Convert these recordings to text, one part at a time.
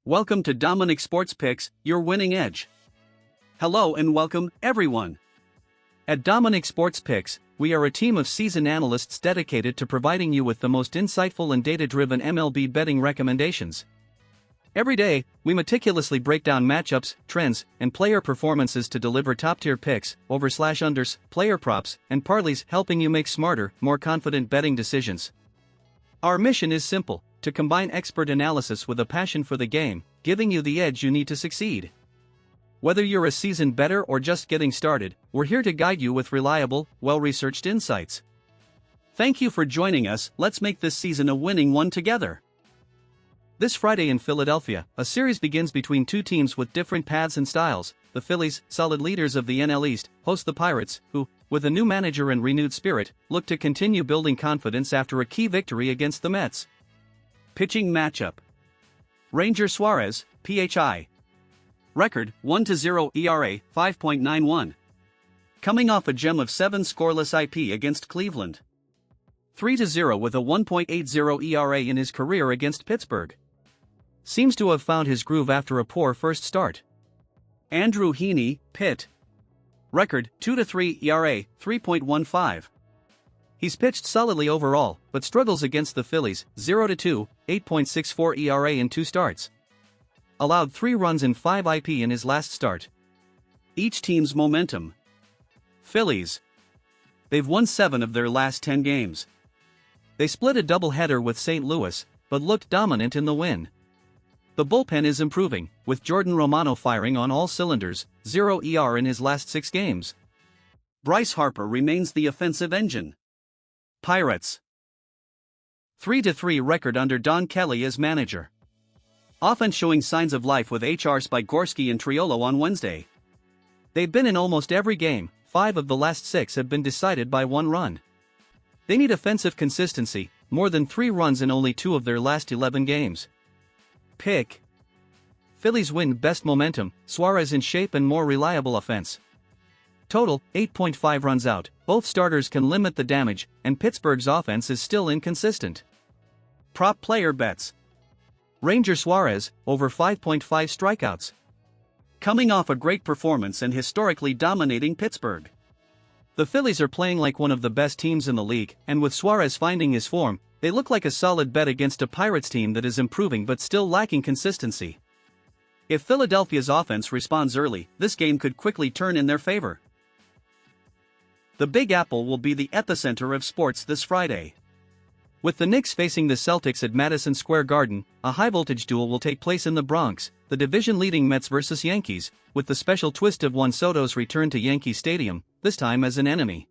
Welcome to Dominic Sports Picks, your winning edge. Hello and welcome, everyone. At Dominic Sports Picks, we are a team of seasoned analysts dedicated to providing you with the most insightful and data-driven MLB betting recommendations. Every day, we meticulously break down matchups, trends, and player performances to deliver top-tier picks, over/unders, player props, and parlays, helping you make smarter, more confident betting decisions. Our mission is simple: to combine expert analysis with a passion for the game, giving you the edge you need to succeed. Whether you're a seasoned bettor or just getting started, we're here to guide you with reliable, well-researched insights. Thank you for joining us. Let's make this season a winning one together. This Friday in Philadelphia, a series begins between two teams with different paths and styles. The Phillies, solid leaders of the NL East, host the Pirates, who, with a new manager and renewed spirit, look to continue building confidence after a key victory against the Mets. Pitching matchup: Ranger Suarez, PHI. Record, 1-0 ERA, 5.91. Coming off a gem of 7 scoreless IP against Cleveland. 3-0 with a 1.80 ERA in his career against Pittsburgh. Seems to have found his groove after a poor first start. Andrew Heaney, Pitt. Record, 2-3 ERA, 3.15. He's pitched solidly overall, but struggles against the Phillies, 0-2, 8.64 ERA in 2 starts. Allowed 3 runs in 5 IP in his last start. Each team's momentum. Phillies. They've won 7 of their last 10 games. They split a doubleheader with St. Louis, but looked dominant in the win. The bullpen is improving, with Jordan Romano firing on all cylinders, 0 ER in his last 6 games. Bryce Harper remains the offensive engine. Pirates. 3-3 record under Don Kelly as manager. Offense showing signs of life with HR Spigorski and Triolo on Wednesday. They've been in almost every game. 5 of the last 6 have been decided by 1 run. They need offensive consistency, more than 3 runs in only 2 of their last 11 games. Pick. Phillies win, best momentum, Suarez in shape and more reliable offense. Total, 8.5 runs out. Both starters can limit the damage, and Pittsburgh's offense is still inconsistent. Prop player bets. Ranger Suarez, over 5.5 strikeouts. Coming off a great performance and historically dominating Pittsburgh. The Phillies are playing like one of the best teams in the league, and with Suarez finding his form, they look like a solid bet against a Pirates team that is improving but still lacking consistency. If Philadelphia's offense responds early, this game could quickly turn in their favor. The Big Apple will be the epicenter of sports this Friday. With the Knicks facing the Celtics at Madison Square Garden, a high-voltage duel will take place in the Bronx, the division-leading Mets versus Yankees, with the special twist of Juan Soto's return to Yankee Stadium, this time as an enemy.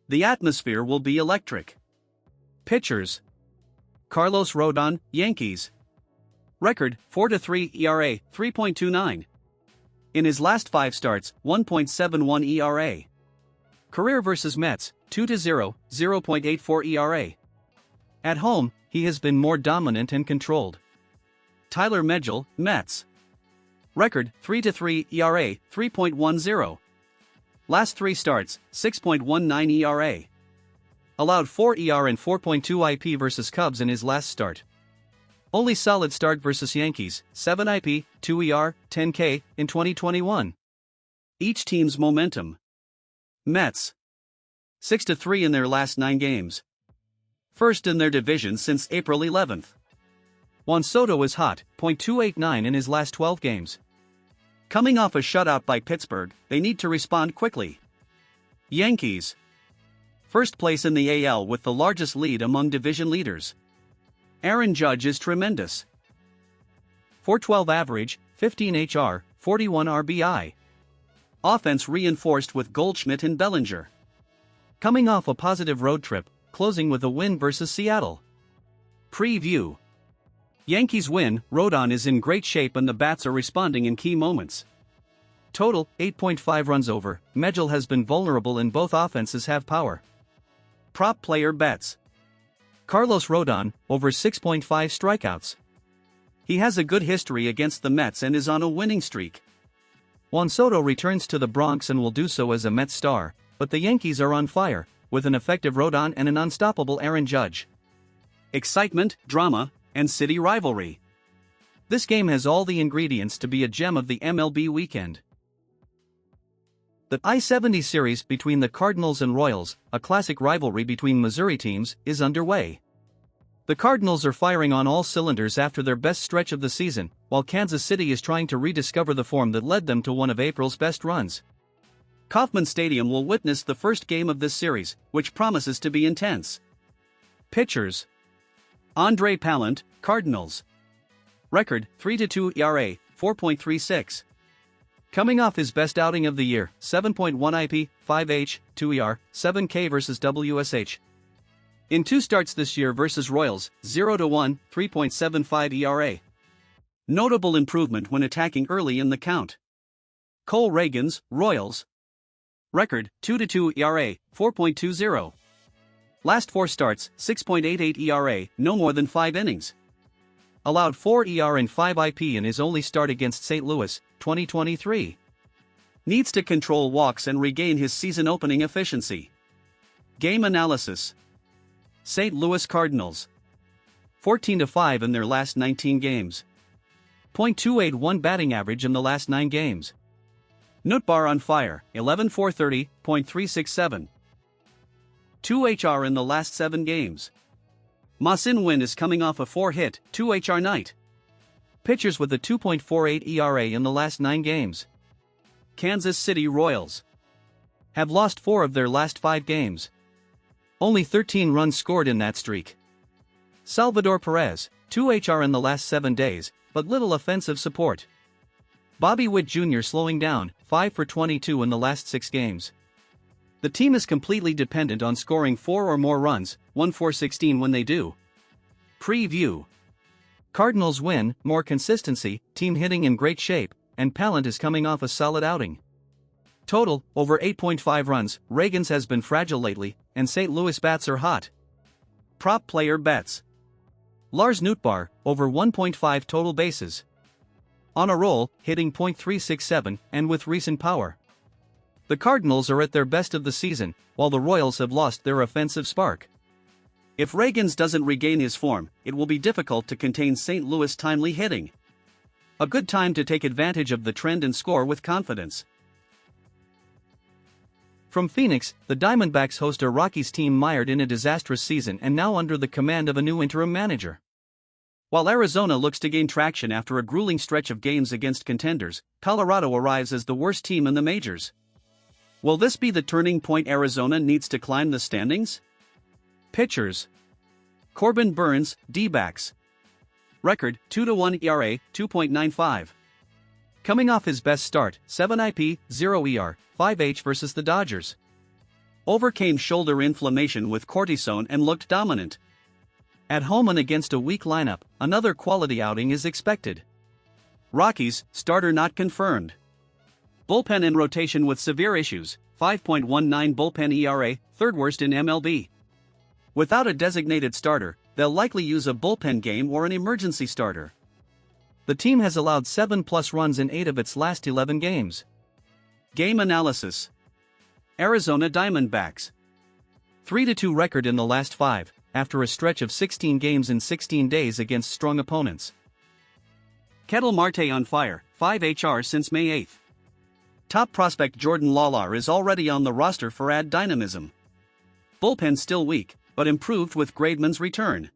The atmosphere will be electric. Pitchers. Carlos Rodon, Yankees. Record, 4-3 ERA, 3.29. In his last 5 starts, 1.71 ERA. Career versus Mets, 2-0, 0.84 ERA. At home, he has been more dominant and controlled. Tyler Megill, Mets. Record, 3-3 ERA, 3.10. Last 3 starts, 6.19 ERA. Allowed 4 ER and 4.2 IP versus Cubs in his last start. Only solid start versus Yankees, 7 IP, 2 ER, 10 K, in 2021. Each team's momentum. Mets. 6-3 in their last 9 games. First in their division since April 11th. Juan Soto is hot, .289 in his last 12 games. Coming off a shutout by Pittsburgh, they need to respond quickly. Yankees. First place in the AL with the largest lead among division leaders. Aaron Judge is tremendous. .412 average, 15 HR, 41 RBI. Offense reinforced with Goldschmidt and Bellinger. Coming off a positive road trip, closing with a win versus Seattle. Preview. Yankees win, Rodon is in great shape and the bats are responding in key moments. Total, 8.5 runs over, Megill has been vulnerable and both offenses have power. Prop player bets. Carlos Rodon, over 6.5 strikeouts. He has a good history against the Mets and is on a winning streak. Juan Soto returns to the Bronx and will do so as a Mets star, but the Yankees are on fire, with an effective Rodon and an unstoppable Aaron Judge. Excitement, drama, and city rivalry. This game has all the ingredients to be a gem of the MLB weekend. The I-70 series between the Cardinals and Royals, a classic rivalry between Missouri teams, is underway. The Cardinals are firing on all cylinders after their best stretch of the season, while Kansas City is trying to rediscover the form that led them to one of April's best runs. Kauffman Stadium will witness the first game of this series, which promises to be intense. Pitchers: Andre Pallant, Cardinals. Record, 3.2 ERA, 4.36. Coming off his best outing of the year, 7.1 IP, 5H, 2 ER, 7K versus WSH. In 2 starts this year versus Royals, 0-1, 3.75 ERA. Notable improvement when attacking early in the count. Cole Ragans, Royals. Record, 2.2 ERA, 4.20. Last 4 starts, 6.88 ERA, no more than 5 innings. Allowed 4 ER and 5 IP in his only start against St. Louis, 2023. Needs to control walks and regain his season-opening efficiency. Game analysis: St. Louis Cardinals. 14-5 in their last 19 games. .281 batting average in the last 9 games. Nootbaar on fire, 11-430, .367. 2 HR in the last 7 games. Ma-Sin Win is coming off a 4-hit, 2 HR night. Pitchers with a 2.48 ERA in the last 9 games. Kansas City Royals have lost 4 of their last 5 games. Only 13 runs scored in that streak. Salvador Perez, 2 HR in the last 7 days, but little offensive support. Bobby Witt Jr. slowing down, 5 for 22 in the last 6 games. The team is completely dependent on scoring 4 or more runs, 1 for 16 when they do. Preview: Cardinals win, more consistency, team hitting in great shape, and Pallant is coming off a solid outing. Total, over 8.5 runs, Ragans has been fragile lately, and St. Louis bats are hot. Prop player bets: Lars Nootbaar, over 1.5 total bases. On a roll, hitting .367, and with recent power. The Cardinals are at their best of the season, while the Royals have lost their offensive spark. If Ragans doesn't regain his form, it will be difficult to contain St. Louis' timely hitting. A good time to take advantage of the trend and score with confidence. From Phoenix, the Diamondbacks host a Rockies team mired in a disastrous season and now under the command of a new interim manager. While Arizona looks to gain traction after a grueling stretch of games against contenders, Colorado arrives as the worst team in the majors. Will this be the turning point Arizona needs to climb the standings? Pitchers: Corbin Burnes, D-backs. Record, 2-1 ERA, 2.95. Coming off his best start, 7 IP, 0 ER, 5H versus the Dodgers. Overcame shoulder inflammation with cortisone and looked dominant. At home and against a weak lineup, another quality outing is expected. Rockies, starter not confirmed. Bullpen and rotation with severe issues, 5.19 bullpen ERA, 3rd worst in MLB. Without a designated starter, they'll likely use a bullpen game or an emergency starter. The team has allowed 7+ runs in 8 of its last 11 games. Game analysis: Arizona Diamondbacks. 3-2 record in the last 5, after a stretch of 16 games in 16 days against strong opponents. Ketel Marte on fire, 5 HR since May 8. Top prospect Jordan Lawlar is already on the roster for add dynamism. Bullpen still weak, but improved with Grademan's return.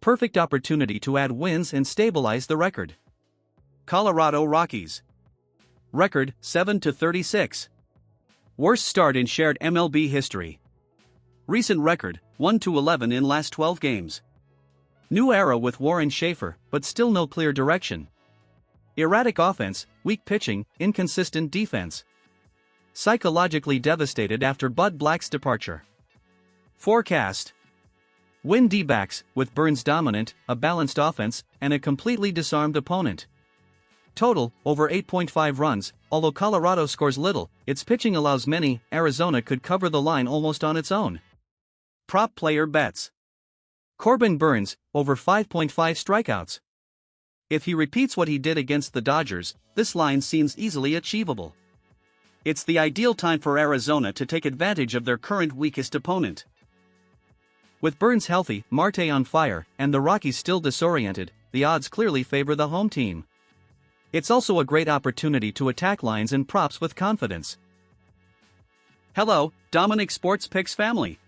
Perfect opportunity to add wins and stabilize the record. Colorado Rockies. Record, 7-36. Worst start in shared MLB history. Recent record, 1-11 in last 12 games. New era with Warren Schaefer, but still no clear direction. Erratic offense, weak pitching, inconsistent defense. Psychologically devastated after Bud Black's departure. Forecast: Win D-backs, with Burnes dominant, a balanced offense, and a completely disarmed opponent. Total, over 8.5 runs, although Colorado scores little, its pitching allows many. Arizona could cover the line almost on its own. Prop player bets: Corbin Burnes, over 5.5 strikeouts. If he repeats what he did against the Dodgers, this line seems easily achievable. It's the ideal time for Arizona to take advantage of their current weakest opponent. With Burnes healthy, Marte on fire, and the Rockies still disoriented, the odds clearly favor the home team. It's also a great opportunity to attack lines and props with confidence. Hello, Dominic Sports Picks family.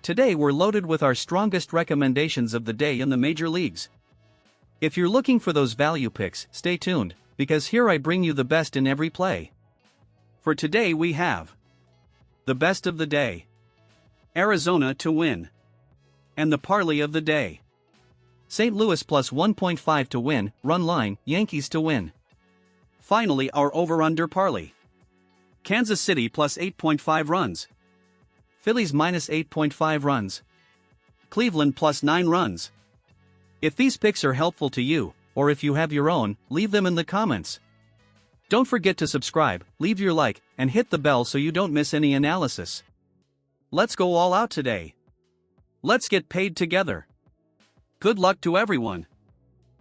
Today we're loaded with our strongest recommendations of the day in the major leagues. If you're looking for those value picks, stay tuned, because here I bring you the best in every play. For today we have the best of the day, Arizona to win, and the parlay of the day, St. Louis plus 1.5 to win, run line, Yankees to win. Finally, our over-under parlay, Kansas City plus 8.5 runs, Phillies minus 8.5 runs, Cleveland plus 9 runs. If these picks are helpful to you, or if you have your own, leave them in the comments. Don't forget to subscribe, leave your like, and hit the bell so you don't miss any analysis. Let's go all out today. Let's get paid together. Good luck to everyone.